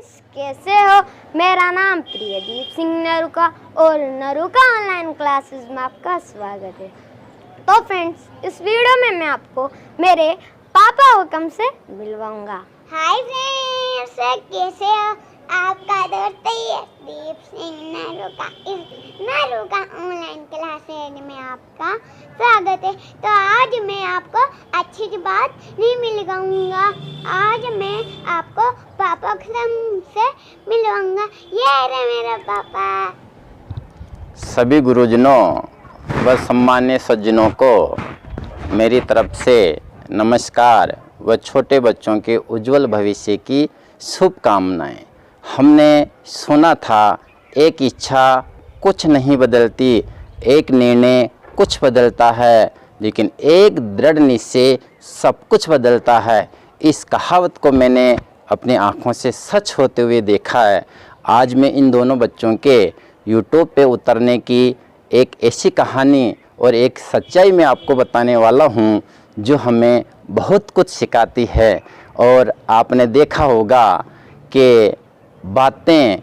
Friends, कैसे हो? मेरा नाम प्रियदीप सिंह नरूका और नरूका ऑनलाइन क्लासेस में आपका स्वागत है। तो फ्रेंड्स, इस वीडियो में मैं आपको मेरे पापा हुक्म से मिलवाऊंगा। हाय फ्रेंड्स, कैसे हो? आपका दोस्त प्रियदीप सिंह नरूका इस नरूका ऑनलाइन क्लासेस में आपका स्वागत है। तो आज मैं आपको अच्छी सी बात नहीं मिलवाऊंगा, आज मैं आपको पापा से मिलवाऊंगा। ये रहे मेरा पापा। सभी गुरुजनों व सम्मान्य सज्जनों को मेरी तरफ से नमस्कार व छोटे बच्चों के उज्जवल भविष्य की शुभकामनाएं। हमने सुना था एक इच्छा कुछ नहीं बदलती, एक निर्णय कुछ बदलता है, लेकिन एक दृढ़ निश्चय सब कुछ बदलता है। इस कहावत को मैंने अपनी आँखों से सच होते हुए देखा है। आज मैं इन दोनों बच्चों के यूट्यूब पे उतरने की एक ऐसी कहानी और एक सच्चाई मैं आपको बताने वाला हूँ जो हमें बहुत कुछ सिखाती है। और आपने देखा होगा कि बातें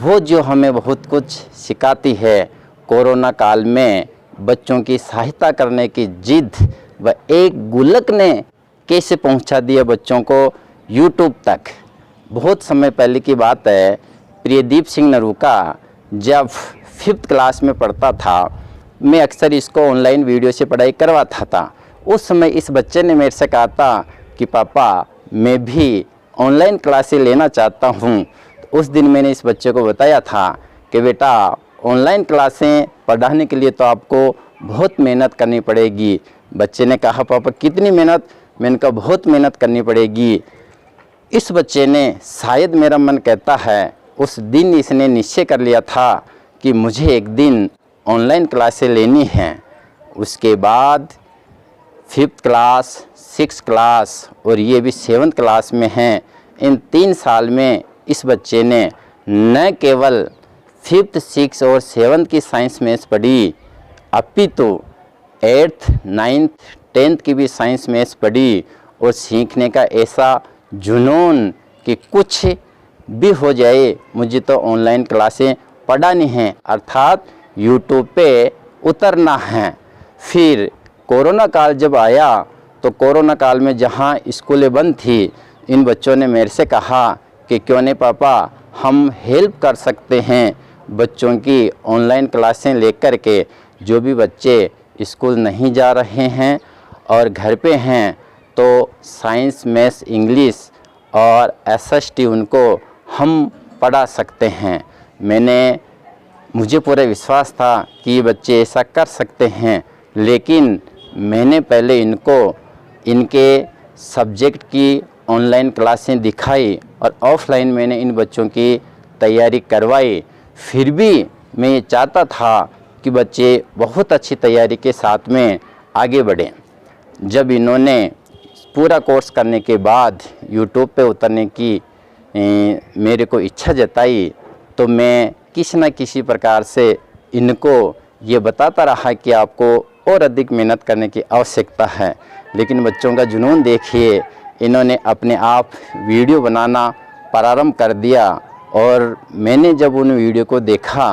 वो जो हमें बहुत कुछ सिखाती है। कोरोना काल में बच्चों की सहायता करने की जिद व एक गुल्लक ने कैसे पहुंचा दिया बच्चों को यूट्यूब तक। बहुत समय पहले की बात है, प्रियदीप सिंह नरूका जब 5th क्लास में पढ़ता था, मैं अक्सर इसको ऑनलाइन वीडियो से पढ़ाई करवाता था। उस समय इस बच्चे ने मेरे से कहा था कि पापा मैं भी ऑनलाइन क्लासेस लेना चाहता हूँ। तो उस दिन मैंने इस बच्चे को बताया था कि बेटा ऑनलाइन क्लासें पढ़ाने के लिए तो आपको बहुत मेहनत करनी पड़ेगी। बच्चे ने कहा पापा कितनी मेहनत? मैंने कहा बहुत मेहनत करनी पड़ेगी। इस बच्चे ने, शायद मेरा मन कहता है, उस दिन इसने निश्चय कर लिया था कि मुझे एक दिन ऑनलाइन क्लासें लेनी हैं। उसके बाद 5th क्लास, 6th क्लास और ये भी 7th क्लास में हैं। इन 3 साल में इस बच्चे ने न केवल 5th, 6th और 7th की साइंस मैथ्स पढ़ी, अपितु 8th, 9th, 10th की भी साइंस मैथ्स पढ़ी और सीखने का ऐसा जुनून कि कुछ भी हो जाए मुझे तो ऑनलाइन क्लासें पढ़ानी हैं, अर्थात यूट्यूब पे उतरना है। फिर कोरोना काल जब आया तो कोरोना काल में जहाँ स्कूलें बंद थी, इन बच्चों ने मेरे से कहा कि क्यों नहीं पापा हम हेल्प कर सकते हैं बच्चों की ऑनलाइन क्लासें लेकर के। जो भी बच्चे स्कूल नहीं जा रहे हैं और घर पे हैं तो साइंस, मैथ्स, इंग्लिश और SST उनको हम पढ़ा सकते हैं। मुझे पूरा विश्वास था कि ये बच्चे ऐसा कर सकते हैं, लेकिन मैंने पहले इनको इनके सब्जेक्ट की ऑनलाइन क्लासें दिखाई और ऑफलाइन मैंने इन बच्चों की तैयारी करवाई। फिर भी मैं ये चाहता था कि बच्चे बहुत अच्छी तैयारी के साथ में आगे बढ़ें। जब इन्होंने पूरा कोर्स करने के बाद यूट्यूब पे उतरने की मेरे को इच्छा जताई, तो मैं किसी न किसी प्रकार से इनको ये बताता रहा कि आपको और अधिक मेहनत करने की आवश्यकता है। लेकिन बच्चों का जुनून देखिए, इन्होंने अपने आप वीडियो बनाना प्रारंभ कर दिया। और मैंने जब उन वीडियो को देखा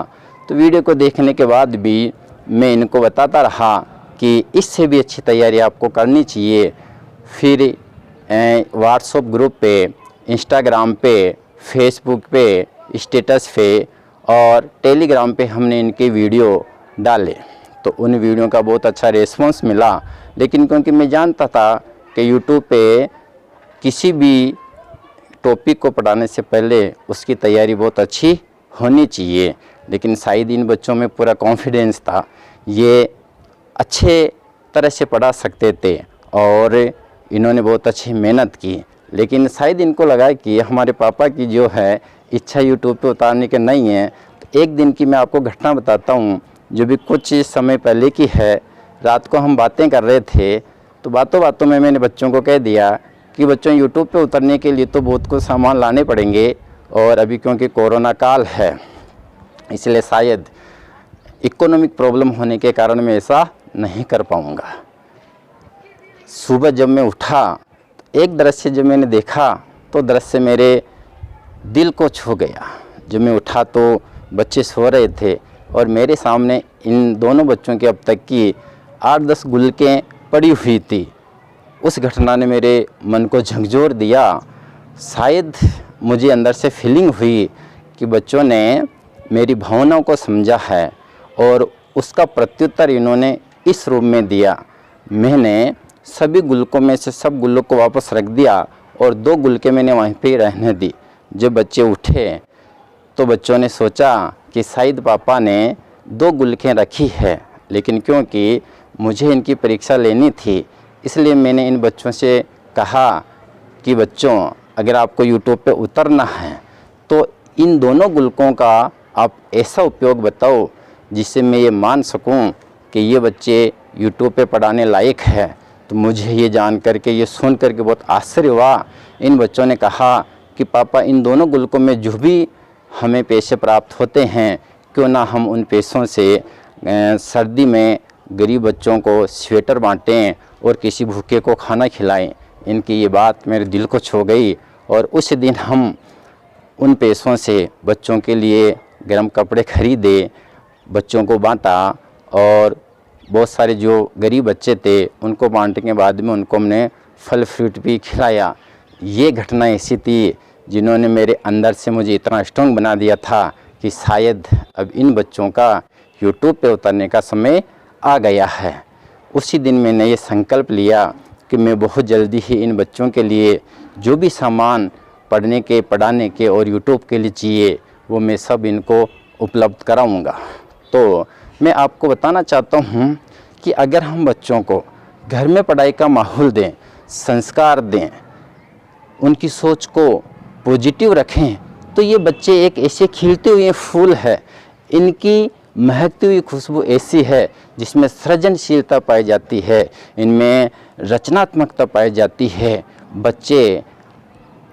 तो वीडियो को देखने के बाद भी मैं इनको बताता रहा कि इससे भी अच्छी तैयारी आपको करनी चाहिए। फिर व्हाट्सएप ग्रुप पे, इंस्टाग्राम पे, फेसबुक पे, स्टेटस पे और टेलीग्राम पे हमने इनके वीडियो डाले। तो उन वीडियो का बहुत अच्छा रिस्पॉन्स मिला। लेकिन क्योंकि मैं जानता था कि यूट्यूब पे किसी भी टॉपिक को पढ़ाने से पहले उसकी तैयारी बहुत अच्छी होनी चाहिए, लेकिन शायद इन बच्चों में पूरा कॉन्फिडेंस था, ये अच्छे तरह से पढ़ा सकते थे और इन्होंने बहुत अच्छी मेहनत की। लेकिन शायद इनको लगा कि हमारे पापा की जो है इच्छा यूट्यूब पे उतारने की नहीं है। तो एक दिन की मैं आपको घटना बताता हूँ जो भी कुछ समय पहले की है। रात को हम बातें कर रहे थे, तो बातों बातों में मैंने बच्चों को कह दिया कि बच्चों यूट्यूब पे उतरने के लिए तो बहुत कुछ सामान लाने पड़ेंगे और अभी क्योंकि कोरोना काल है इसलिए शायद इकोनॉमिक प्रॉब्लम होने के कारण मैं ऐसा नहीं कर पाऊँगा। सुबह जब मैं उठा, एक दृश्य जब मैंने देखा तो दृश्य मेरे दिल को छू गया। जब मैं उठा तो बच्चे सो रहे थे और मेरे सामने इन दोनों बच्चों की अब तक की 8-10 गुलकें पड़ी हुई थी। उस घटना ने मेरे मन को झकझोर दिया। शायद मुझे अंदर से फीलिंग हुई कि बच्चों ने मेरी भावनाओं को समझा है और उसका प्रत्युत्तर इन्होंने इस रूप में दिया। मैंने सभी गुलकों में से सब गुल्लों को वापस रख दिया और 2 गुलकें मैंने वहीं पे ही रहने दी। जब बच्चे उठे तो बच्चों ने सोचा कि शायद पापा ने 2 गुलकें रखी है, लेकिन क्योंकि मुझे इनकी परीक्षा लेनी थी इसलिए मैंने इन बच्चों से कहा कि बच्चों अगर आपको यूट्यूब पे उतरना है तो इन दोनों गुलकों का आप ऐसा उपयोग बताओ जिससे मैं ये मान सकूं कि ये बच्चे यूट्यूब पे पढ़ाने लायक है। तो मुझे ये जान करके, ये सुन करके बहुत आश्चर्य हुआ। इन बच्चों ने कहा कि पापा इन दोनों गुलकों में जो भी हमें पैसे प्राप्त होते हैं क्यों ना हम उन पैसों से सर्दी में गरीब बच्चों को स्वेटर बांटें और किसी भूखे को खाना खिलाएं। इनकी ये बात मेरे दिल को छू गई और उस दिन हम उन पैसों से बच्चों के लिए गर्म कपड़े खरीदे, बच्चों को बांटा और बहुत सारे जो गरीब बच्चे थे उनको बांटने के बाद में उनको हमने फल फ्रूट भी खिलाया। ये घटना ऐसी थी जिन्होंने मेरे अंदर से मुझे इतना स्ट्रॉन्ग बना दिया था कि शायद अब इन बच्चों का यूट्यूब पे उतरने का समय आ गया है। उसी दिन मैंने ये संकल्प लिया कि मैं बहुत जल्दी ही इन बच्चों के लिए जो भी सामान पढ़ने के, पढ़ाने के और यूट्यूब के लिए चाहिए वो मैं सब इनको उपलब्ध कराऊंगा। तो मैं आपको बताना चाहता हूँ कि अगर हम बच्चों को घर में पढ़ाई का माहौल दें, संस्कार दें, उनकी सोच को पॉजिटिव रखें तो ये बच्चे एक ऐसे खिलते हुए फूल है, इनकी महकती हुई खुशबू ऐसी है जिसमें सृजनशीलता पाई जाती है, इनमें रचनात्मकता पाई जाती है। बच्चे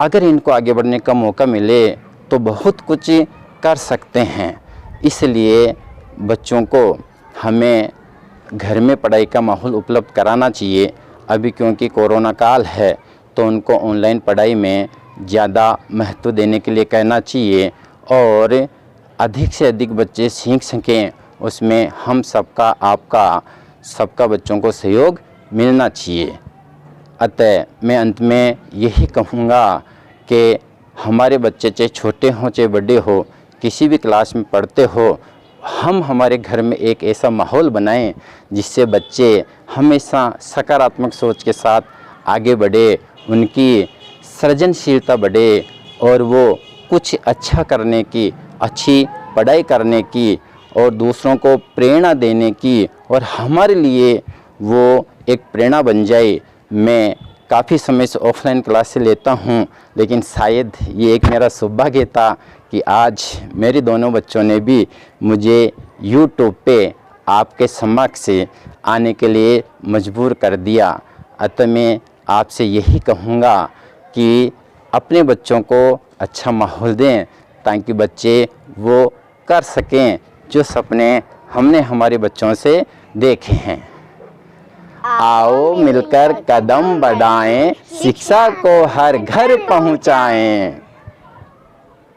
अगर इनको आगे बढ़ने का मौका मिले तो बहुत कुछ कर सकते हैं। इसलिए बच्चों को हमें घर में पढ़ाई का माहौल उपलब्ध कराना चाहिए। अभी क्योंकि कोरोना काल है तो उनको ऑनलाइन पढ़ाई में ज़्यादा महत्व देने के लिए कहना चाहिए और अधिक से अधिक बच्चे सीख सकें, उसमें हम सबका, आपका, सबका बच्चों को सहयोग मिलना चाहिए। अतः मैं अंत में यही कहूँगा कि हमारे बच्चे चाहे छोटे हों चाहे बड़े हो, किसी भी क्लास में पढ़ते हो, हम हमारे घर में एक ऐसा माहौल बनाएं जिससे बच्चे हमेशा सकारात्मक सोच के साथ आगे बढ़े, उनकी सृजनशीलता बढ़े और वो कुछ अच्छा करने की, अच्छी पढ़ाई करने की और दूसरों को प्रेरणा देने की और हमारे लिए वो एक प्रेरणा बन जाए। मैं काफ़ी समय से ऑफलाइन क्लासेस लेता हूँ, लेकिन शायद ये एक मेरा सौभाग्य था कि आज मेरे दोनों बच्चों ने भी मुझे यूट्यूब पे आपके समक्ष आने के लिए मजबूर कर दिया। अतः मैं आपसे यही कहूँगा कि अपने बच्चों को अच्छा माहौल दें ताकि बच्चे वो कर सकें जो सपने हमने हमारे बच्चों से देखे हैं। आओ मिलकर कदम बढ़ाएं, शिक्षा को हर घर पहुंचाएं।